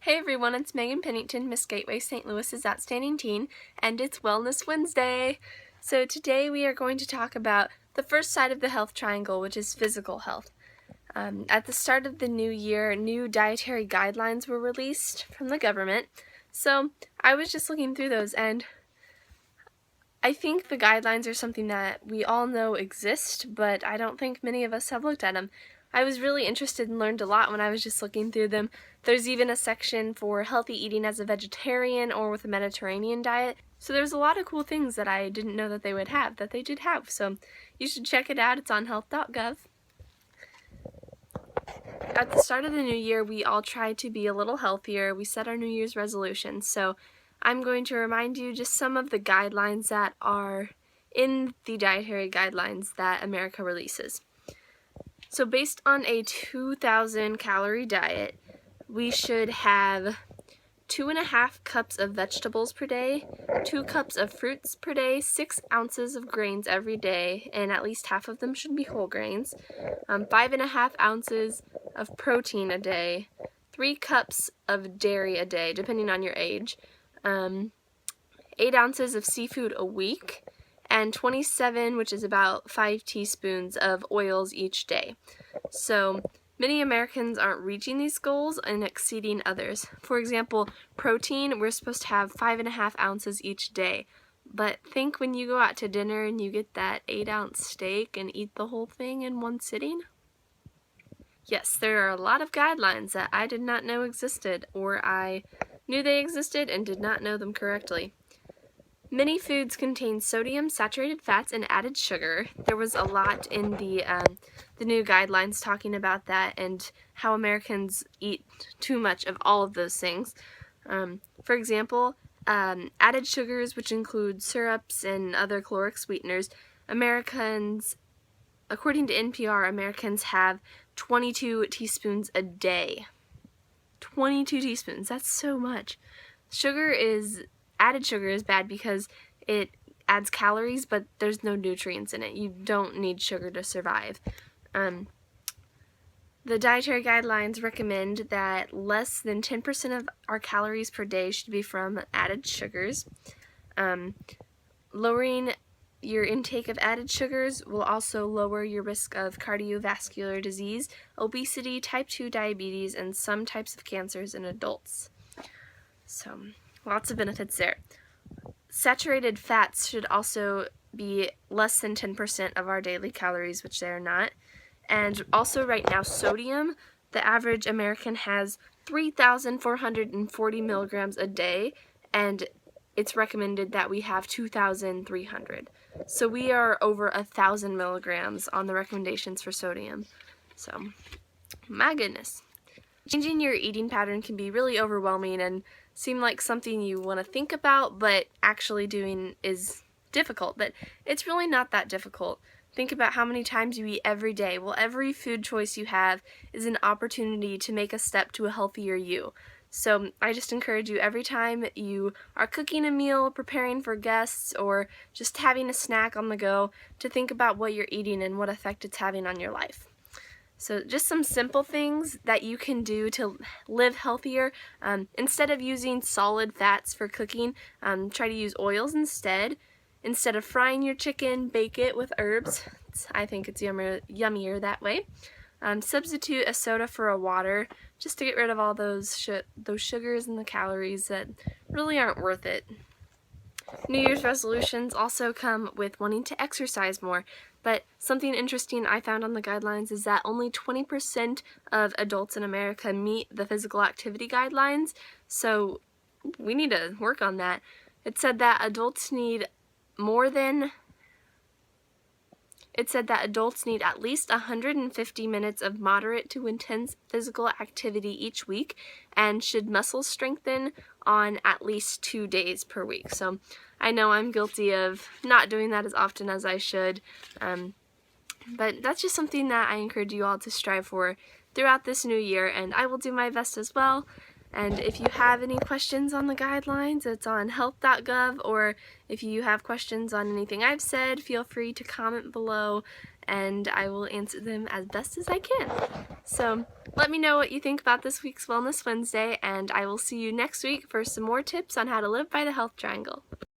Hey everyone, it's Megan Pennington, Miss Gateway St. Louis's Outstanding Teen, and it's Wellness Wednesday. So today we are going to talk about the first side of the health triangle, which is physical health. At the start of the new year, new dietary guidelines were released from the government. So I was just looking through those, and I think the guidelines are something that we all know exist, but I don't think many of us have looked at them. I was really interested and learned a lot when I was just looking through them. There's even a section for healthy eating as a vegetarian or with a Mediterranean diet. So there's a lot of cool things that I didn't know that they would have, that they did have. So you should check it out. It's on health.gov. At the start of the new year, we all try to be a little healthier. We set our New Year's resolutions. So I'm going to remind you just some of the guidelines that are in the dietary guidelines that America releases. So based on a 2,000 calorie diet, we should have 2.5 cups of vegetables per day, 2 cups of fruits per day, 6 ounces of grains every day, and at least half of them should be whole grains, 5.5 ounces of protein a day, 3 cups of dairy a day, depending on your age, 8 ounces of seafood a week, and 27, which is about 5 teaspoons of oils each day. So many Americans aren't reaching these goals and exceeding others. For example, protein, we're supposed to have 5.5 ounces each day. But think when you go out to dinner and you get that 8-ounce steak and eat the whole thing in one sitting? Yes, there are a lot of guidelines that I did not know existed, or I knew they existed and did not know them correctly. Many foods contain sodium, saturated fats, and added sugar. There was a lot in the new guidelines talking about that and how Americans eat too much of all of those things. For example, added sugars, which include syrups and other caloric sweeteners, Americans, according to NPR, Americans have 22 teaspoons a day. 22 teaspoons, that's so much. Added sugar is bad because it adds calories, but there's no nutrients in it. You don't need sugar to survive. The dietary guidelines recommend that less than 10% of our calories per day should be from added sugars. Lowering your intake of added sugars will also lower your risk of cardiovascular disease, obesity, type 2 diabetes, and some types of cancers in adults. So, lots of benefits there. Saturated fats should also be less than 10% of our daily calories, which they are not. And also right now, sodium, the average American has 3,440 milligrams a day, and it's recommended that we have 2,300. So we are over 1,000 milligrams on the recommendations for sodium. So, my goodness. Changing your eating pattern can be really overwhelming and seem like something you want to think about, but actually doing is difficult. But it's really not that difficult. Think about how many times you eat every day. Well, every food choice you have is an opportunity to make a step to a healthier you. So I just encourage you, every time you are cooking a meal, preparing for guests, or just having a snack on the go, to think about what you're eating and what effect it's having on your life. So just some simple things that you can do to live healthier. Instead of using solid fats for cooking, try to use oils instead. Instead of frying your chicken, bake it with herbs. I think it's yummier that way. Substitute a soda for a water, just to get rid of all those sugars and the calories that really aren't worth it. New Year's resolutions also come with wanting to exercise more, but something interesting I found on the guidelines is that only 20% of adults in America meet the physical activity guidelines, so we need to work on that. It said that adults need at least 150 minutes of moderate to intense physical activity each week and should muscle strengthen on at least 2 days per week. So I know I'm guilty of not doing that as often as I should, but that's just something that I encourage you all to strive for throughout this new year, and I will do my best as well. And if you have any questions on the guidelines, it's on health.gov, or if you have questions on anything I've said, feel free to comment below, and I will answer them as best as I can. So, Let me know what you think about this week's Wellness Wednesday, and I will see you next week for some more tips on how to live by the health triangle.